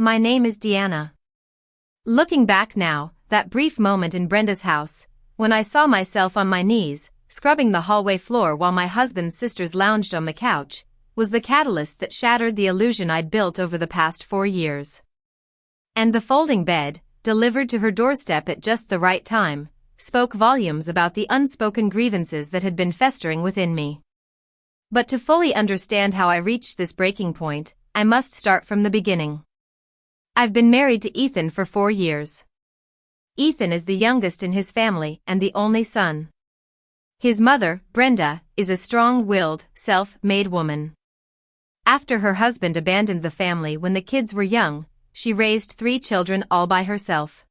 My name is Deanna. Looking back now, that brief moment in Brenda's house, when I saw myself on my knees, scrubbing the hallway floor while my husband's sisters lounged on the couch, was the catalyst that shattered the illusion I'd built over the past 4 years. And the folding bed, delivered to her doorstep at just the right time, spoke volumes about the unspoken grievances that had been festering within me. But to fully understand how I reached this breaking point, I must start from the beginning. I've been married to Ethan for 4 years. Ethan is the youngest in his family and the only son. His mother, Brenda, is a strong-willed, self-made woman. After her husband abandoned the family when the kids were young, she raised 3 children all by herself.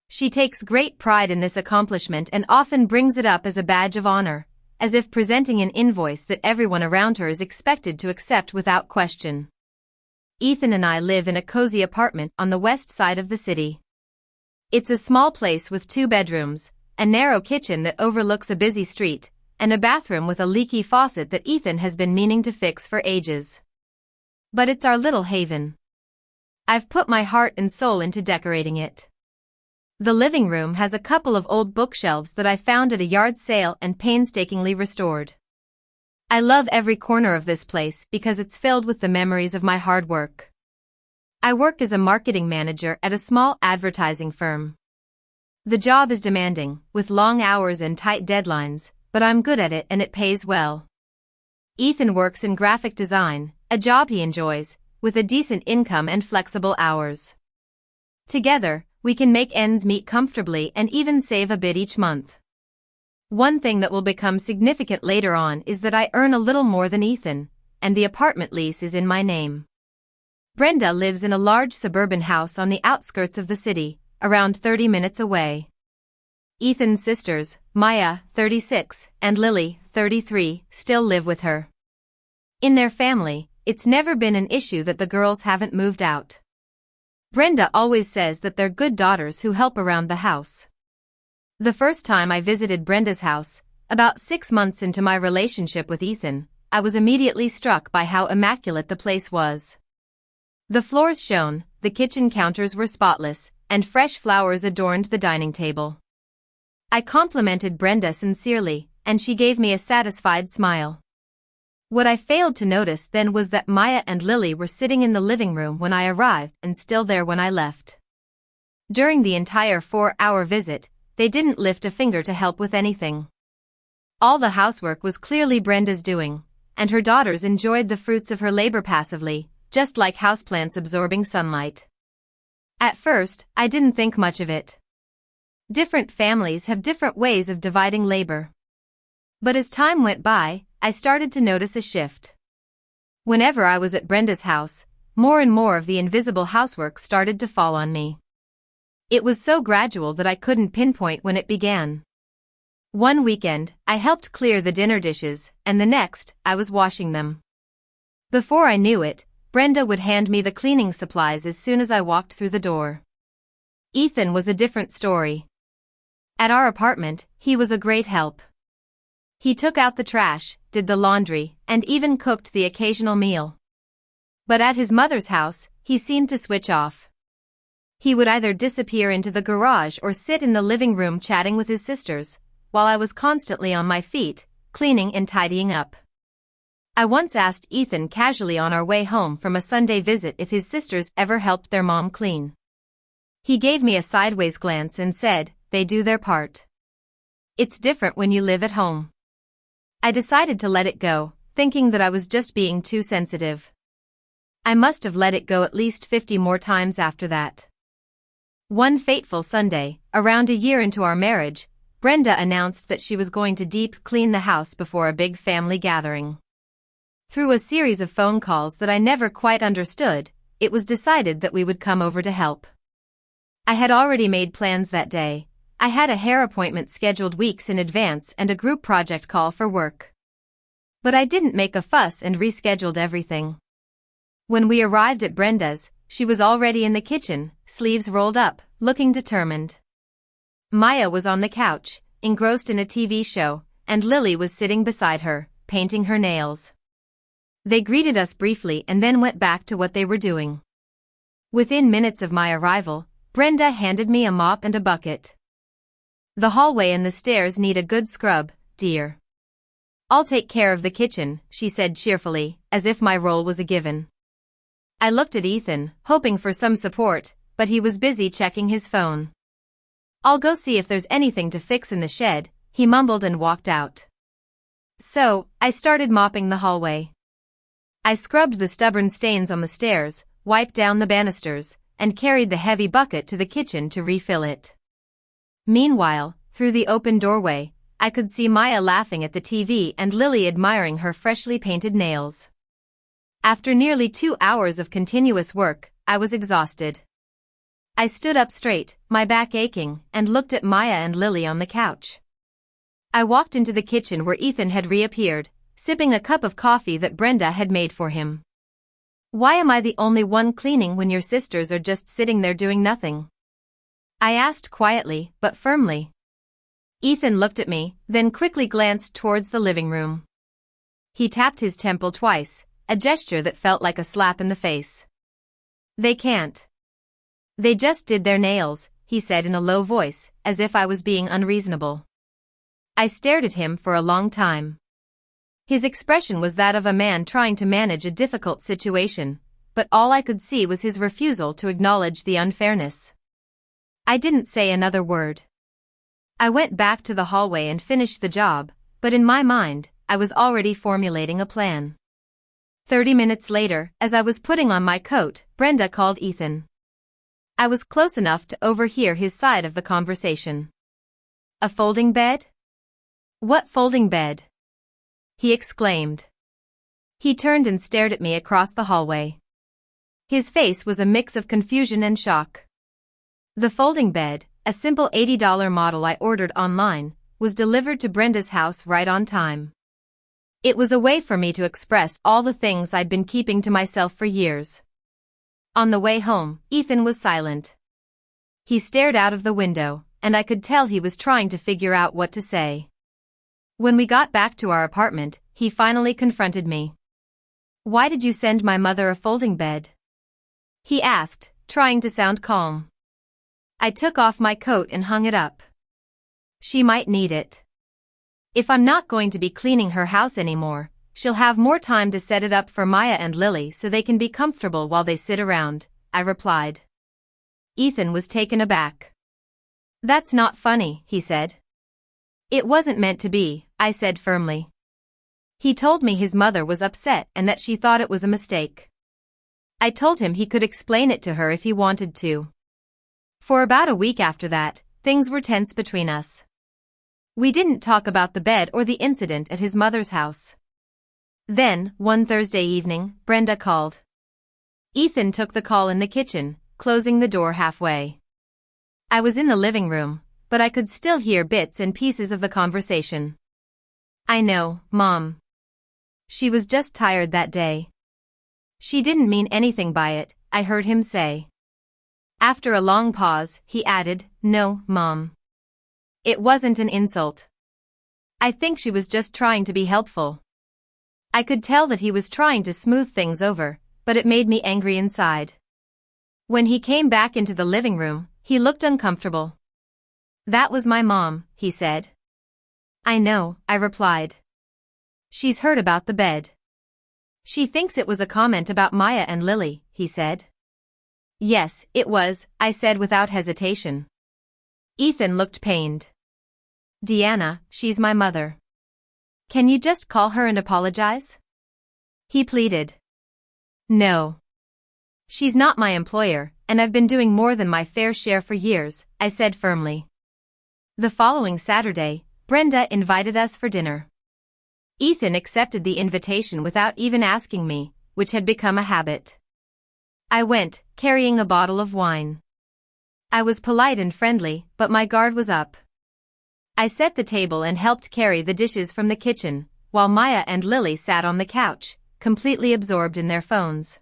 She takes great pride in this accomplishment and often brings it up as a badge of honor, as if presenting an invoice that everyone around her is expected to accept without question. Ethan and I live in a cozy apartment on the west side of the city. It's a small place with 2 bedrooms, a narrow kitchen that overlooks a busy street, and a bathroom with a leaky faucet that Ethan has been meaning to fix for ages. But it's our little haven. I've put my heart and soul into decorating it. The living room has a couple of old bookshelves that I found at a yard sale and painstakingly restored. I love every corner of this place because it's filled with the memories of my hard work. I work as a marketing manager at a small advertising firm. The job is demanding, with long hours and tight deadlines, but I'm good at it and it pays well. Ethan works in graphic design, a job he enjoys, with a decent income and flexible hours. Together, we can make ends meet comfortably and even save a bit each month. One thing that will become significant later on is that I earn a little more than Ethan, and the apartment lease is in my name. Brenda lives in a large suburban house on the outskirts of the city, around 30 minutes away. Ethan's sisters, Maya, 36, and Lily, 33, still live with her. In their family, it's never been an issue that the girls haven't moved out. Brenda always says that they're good daughters who help around the house. The first time I visited Brenda's house, about 6 months into my relationship with Ethan, I was immediately struck by how immaculate the place was. The floors shone, the kitchen counters were spotless, and fresh flowers adorned the dining table. I complimented Brenda sincerely, and she gave me a satisfied smile. What I failed to notice then was that Maya and Lily were sitting in the living room when I arrived and still there when I left. During the entire 4-hour visit, they didn't lift a finger to help with anything. All the housework was clearly Brenda's doing, and her daughters enjoyed the fruits of her labor passively, just like houseplants absorbing sunlight. At first, I didn't think much of it. Different families have different ways of dividing labor. But as time went by, I started to notice a shift. Whenever I was at Brenda's house, more and more of the invisible housework started to fall on me. It was so gradual that I couldn't pinpoint when it began. One weekend, I helped clear the dinner dishes, and the next, I was washing them. Before I knew it, Brenda would hand me the cleaning supplies as soon as I walked through the door. Ethan was a different story. At our apartment, he was a great help. He took out the trash, did the laundry, and even cooked the occasional meal. But at his mother's house, he seemed to switch off. He would either disappear into the garage or sit in the living room chatting with his sisters, while I was constantly on my feet, cleaning and tidying up. I once asked Ethan casually on our way home from a Sunday visit if his sisters ever helped their mom clean. He gave me a sideways glance and said, "They do their part. It's different when you live at home." I decided to let it go, thinking that I was just being too sensitive. I must have let it go at least 50 more times after that. One fateful Sunday, around a year into our marriage, Brenda announced that she was going to deep clean the house before a big family gathering. Through a series of phone calls that I never quite understood, it was decided that we would come over to help. I had already made plans that day. I had a hair appointment scheduled weeks in advance and a group project call for work. But I didn't make a fuss and rescheduled everything. When we arrived at Brenda's, she was already in the kitchen, sleeves rolled up, looking determined. Maya was on the couch, engrossed in a TV show, and Lily was sitting beside her, painting her nails. They greeted us briefly and then went back to what they were doing. Within minutes of my arrival, Brenda handed me a mop and a bucket. "The hallway and the stairs need a good scrub, dear. I'll take care of the kitchen," she said cheerfully, as if my role was a given. I looked at Ethan, hoping for some support, but he was busy checking his phone. "I'll go see if there's anything to fix in the shed," he mumbled and walked out. So, I started mopping the hallway. I scrubbed the stubborn stains on the stairs, wiped down the banisters, and carried the heavy bucket to the kitchen to refill it. Meanwhile, through the open doorway, I could see Maya laughing at the TV and Lily admiring her freshly painted nails. After nearly 2 hours of continuous work, I was exhausted. I stood up straight, my back aching, and looked at Maya and Lily on the couch. I walked into the kitchen where Ethan had reappeared, sipping a cup of coffee that Brenda had made for him. "Why am I the only one cleaning when your sisters are just sitting there doing nothing?" I asked quietly, but firmly. Ethan looked at me, then quickly glanced towards the living room. He tapped his temple twice, a gesture that felt like a slap in the face. "They can't. They just did their nails," he said in a low voice, as if I was being unreasonable. I stared at him for a long time. His expression was that of a man trying to manage a difficult situation, but all I could see was his refusal to acknowledge the unfairness. I didn't say another word. I went back to the hallway and finished the job, but in my mind, I was already formulating a plan. 30 minutes later, as I was putting on my coat, Brenda called Ethan. I was close enough to overhear his side of the conversation. "A folding bed? What folding bed?" he exclaimed. He turned and stared at me across the hallway. His face was a mix of confusion and shock. The folding bed, a simple $80 model I ordered online, was delivered to Brenda's house right on time. It was a way for me to express all the things I'd been keeping to myself for years. On the way home, Ethan was silent. He stared out of the window, and I could tell he was trying to figure out what to say. When we got back to our apartment, he finally confronted me. "Why did you send my mother a folding bed?" he asked, trying to sound calm. I took off my coat and hung it up. "She might need it. If I'm not going to be cleaning her house anymore, she'll have more time to set it up for Maya and Lily so they can be comfortable while they sit around," I replied. Ethan was taken aback. "That's not funny," he said. "It wasn't meant to be," I said firmly. He told me his mother was upset and that she thought it was a mistake. I told him he could explain it to her if he wanted to. For about a week after that, things were tense between us. We didn't talk about the bed or the incident at his mother's house. Then, one Thursday evening, Brenda called. Ethan took the call in the kitchen, closing the door halfway. I was in the living room, but I could still hear bits and pieces of the conversation. "I know, Mom. She was just tired that day. She didn't mean anything by it," I heard him say. After a long pause, he added, "No, Mom. It wasn't an insult. I think she was just trying to be helpful." I could tell that he was trying to smooth things over, but it made me angry inside. When he came back into the living room, he looked uncomfortable. "That was my mom," he said. "I know," I replied. "She's heard about the bed. She thinks it was a comment about Maya and Lily," he said. "Yes, it was," I said without hesitation. Ethan looked pained. "Deanna, she's my mother. Can you just call her and apologize?" he pleaded. "No. She's not my employer, and I've been doing more than my fair share for years," I said firmly. The following Saturday, Brenda invited us for dinner. Ethan accepted the invitation without even asking me, which had become a habit. I went, carrying a bottle of wine. I was polite and friendly, but my guard was up. I set the table and helped carry the dishes from the kitchen, while Maya and Lily sat on the couch, completely absorbed in their phones.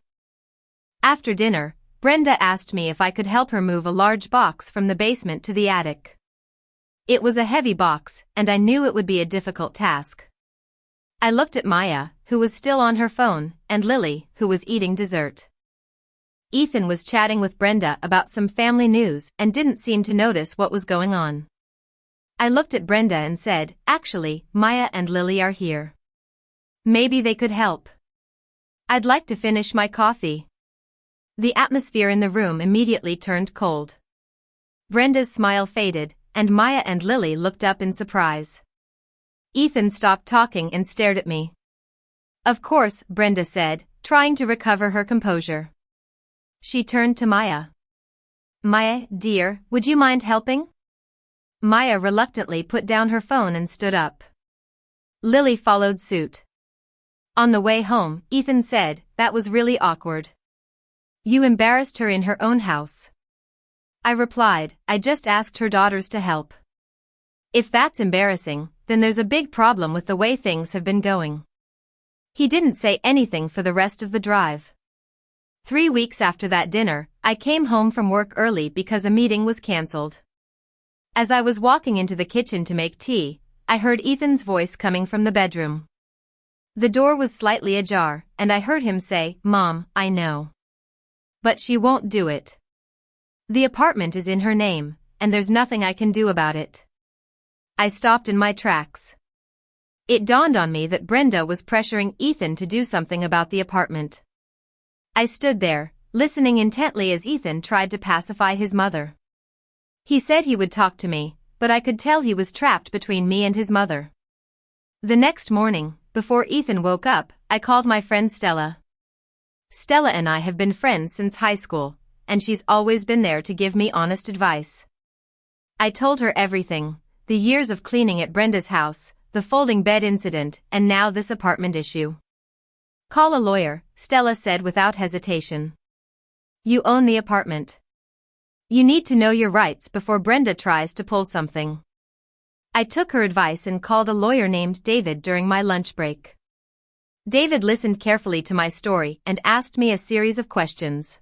After dinner, Brenda asked me if I could help her move a large box from the basement to the attic. It was a heavy box, and I knew it would be a difficult task. I looked at Maya, who was still on her phone, and Lily, who was eating dessert. Ethan was chatting with Brenda about some family news and didn't seem to notice what was going on. I looked at Brenda and said, "Actually, Maya and Lily are here. Maybe they could help. I'd like to finish my coffee." The atmosphere in the room immediately turned cold. Brenda's smile faded, and Maya and Lily looked up in surprise. Ethan stopped talking and stared at me. "Of course," Brenda said, trying to recover her composure. She turned to Maya. "Maya, dear, would you mind helping?" Maya reluctantly put down her phone and stood up. Lily followed suit. On the way home, Ethan said, "That was really awkward. You embarrassed her in her own house." I replied, "I just asked her daughters to help. If that's embarrassing, then there's a big problem with the way things have been going." He didn't say anything for the rest of the drive. 3 weeks after that dinner, I came home from work early because a meeting was cancelled. As I was walking into the kitchen to make tea, I heard Ethan's voice coming from the bedroom. The door was slightly ajar, and I heard him say, "Mom, I know. But she won't do it. The apartment is in her name, and there's nothing I can do about it." I stopped in my tracks. It dawned on me that Brenda was pressuring Ethan to do something about the apartment. I stood there, listening intently as Ethan tried to pacify his mother. He said he would talk to me, but I could tell he was trapped between me and his mother. The next morning, before Ethan woke up, I called my friend Stella. Stella and I have been friends since high school, and she's always been there to give me honest advice. I told her everything, the years of cleaning at Brenda's house, the folding bed incident, and now this apartment issue. "Call a lawyer," Stella said without hesitation. "You own the apartment. You need to know your rights before Brenda tries to pull something." I took her advice and called a lawyer named David during my lunch break. David listened carefully to my story and asked me a series of questions.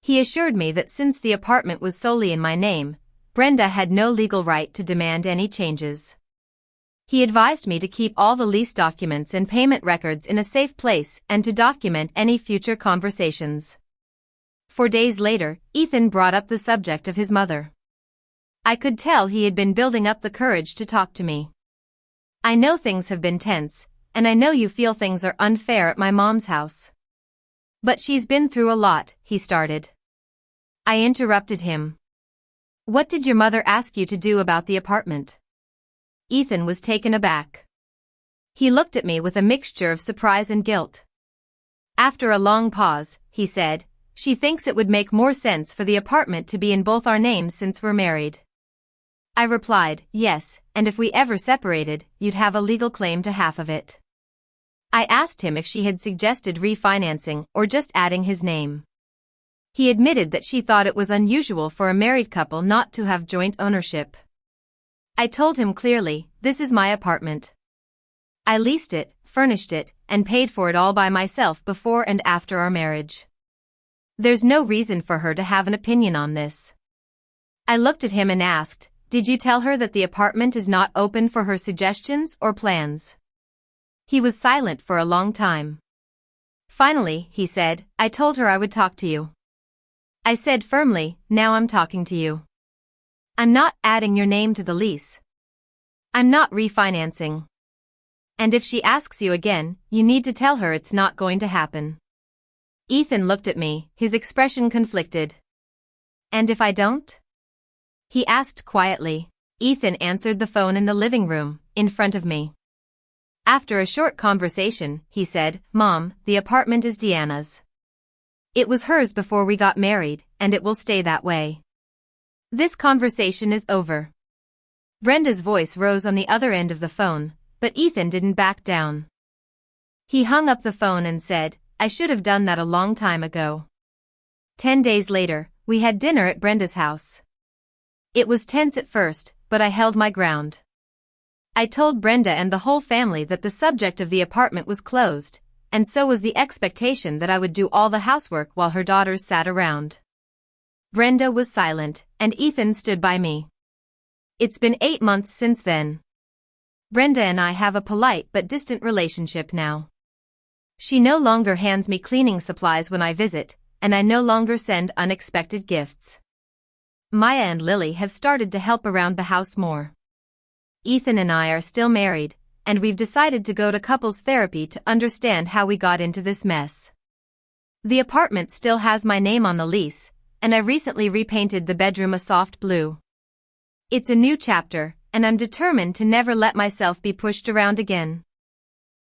He assured me that since the apartment was solely in my name, Brenda had no legal right to demand any changes. He advised me to keep all the lease documents and payment records in a safe place and to document any future conversations. 4 days later, Ethan brought up the subject of his mother. I could tell he had been building up the courage to talk to me. "I know things have been tense, and I know you feel things are unfair at my mom's house. But she's been through a lot," he started. I interrupted him. "What did your mother ask you to do about the apartment?" Ethan was taken aback. He looked at me with a mixture of surprise and guilt. After a long pause, he said, "She thinks it would make more sense for the apartment to be in both our names since we're married." I replied, "Yes, and if we ever separated, you'd have a legal claim to half of it." I asked him if she had suggested refinancing or just adding his name. He admitted that she thought it was unusual for a married couple not to have joint ownership. I told him clearly, "This is my apartment. I leased it, furnished it, and paid for it all by myself before and after our marriage. There's no reason for her to have an opinion on this." I looked at him and asked, "Did you tell her that the apartment is not open for her suggestions or plans?" He was silent for a long time. Finally, he said, "I told her I would talk to you." I said firmly, "Now I'm talking to you. I'm not adding your name to the lease. I'm not refinancing. And if she asks you again, you need to tell her it's not going to happen." Ethan looked at me, his expression conflicted. "And if I don't?" he asked quietly. Ethan answered the phone in the living room, in front of me. After a short conversation, he said, "Mom, the apartment is Deanna's. It was hers before we got married, and it will stay that way. This conversation is over." Brenda's voice rose on the other end of the phone, but Ethan didn't back down. He hung up the phone and said, "I should have done that a long time ago." 10 days later, we had dinner at Brenda's house. It was tense at first, but I held my ground. I told Brenda and the whole family that the subject of the apartment was closed, and so was the expectation that I would do all the housework while her daughters sat around. Brenda was silent, and Ethan stood by me. It's been 8 months since then. Brenda and I have a polite but distant relationship now. She no longer hands me cleaning supplies when I visit, and I no longer send unexpected gifts. Maya and Lily have started to help around the house more. Ethan and I are still married, and we've decided to go to couples therapy to understand how we got into this mess. The apartment still has my name on the lease, and I recently repainted the bedroom a soft blue. It's a new chapter, and I'm determined to never let myself be pushed around again.